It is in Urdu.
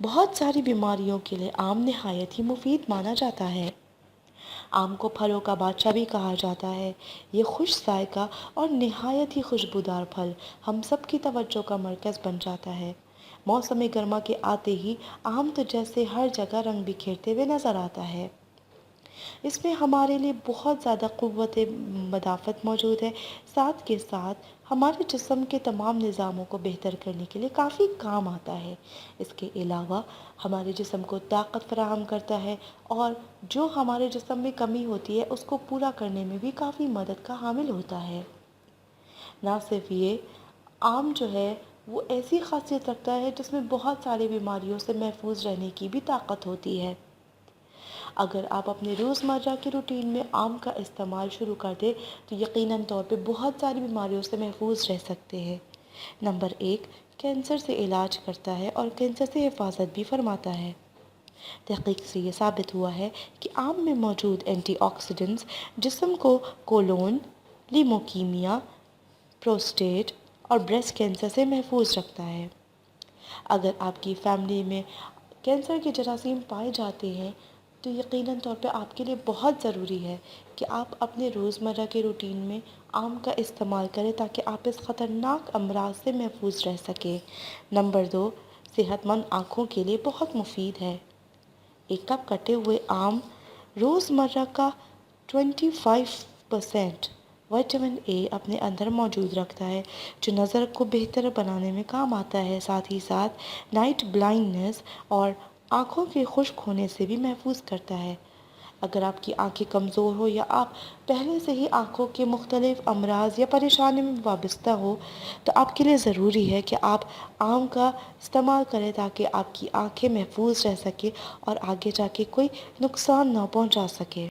بہت ساری بیماریوں کے لیے آم نہایت ہی مفید مانا جاتا ہے۔ آم کو پھلوں کا بادشاہ بھی کہا جاتا ہے۔ یہ خوش ذائقہ اور نہایت ہی خوشبودار پھل ہم سب کی توجہ کا مرکز بن جاتا ہے۔ موسم گرما کے آتے ہی آم تو جیسے ہر جگہ رنگ بکھیرتے ہوئے نظر آتا ہے۔ اس میں ہمارے لیے بہت زیادہ قوت مدافعت موجود ہے، ساتھ کے ساتھ ہمارے جسم کے تمام نظاموں کو بہتر کرنے کے لیے کافی کام آتا ہے۔ اس کے علاوہ ہمارے جسم کو طاقت فراہم کرتا ہے اور جو ہمارے جسم میں کمی ہوتی ہے اس کو پورا کرنے میں بھی کافی مدد کا حامل ہوتا ہے۔ نہ صرف یہ، آم جو ہے وہ ایسی خاصیت رکھتا ہے جس میں بہت ساری بیماریوں سے محفوظ رہنے کی بھی طاقت ہوتی ہے۔ اگر آپ اپنے روزمرہ کی روٹین میں آم کا استعمال شروع کر دیں تو یقیناً طور پہ بہت ساری بیماریوں سے محفوظ رہ سکتے ہیں۔ نمبر 1، کینسر سے علاج کرتا ہے اور کینسر سے حفاظت بھی فرماتا ہے۔ تحقیق سے یہ ثابت ہوا ہے کہ آم میں موجود اینٹی آکسیڈنٹس جسم کو کولون، لیموکیمیا، پروسٹیٹ اور بریسٹ کینسر سے محفوظ رکھتا ہے۔ اگر آپ کی فیملی میں کینسر کے جراثیم پائے جاتے ہیں تو یقیناً طور پہ آپ کے لیے بہت ضروری ہے کہ آپ اپنے روزمرہ کے روٹین میں آم کا استعمال کریں تاکہ آپ اس خطرناک امراض سے محفوظ رہ سکیں۔ نمبر 2، صحت مند آنکھوں کے لیے بہت مفید ہے۔ ایک کپ کٹے ہوئے آم روزمرہ کا 25% وٹامن اے اپنے اندر موجود رکھتا ہے جو نظر کو بہتر بنانے میں کام آتا ہے، ساتھ ہی ساتھ نائٹ بلائنڈنس اور آنکھوں کے خشک ہونے سے بھی محفوظ کرتا ہے۔ اگر آپ کی آنکھیں کمزور ہو یا آپ پہلے سے ہی آنکھوں کے مختلف امراض یا پریشانی میں وابستہ ہو تو آپ کے لیے ضروری ہے کہ آپ آم کا استعمال کریں تاکہ آپ کی آنکھیں محفوظ رہ سکے اور آگے جا کے کوئی نقصان نہ پہنچا سکے۔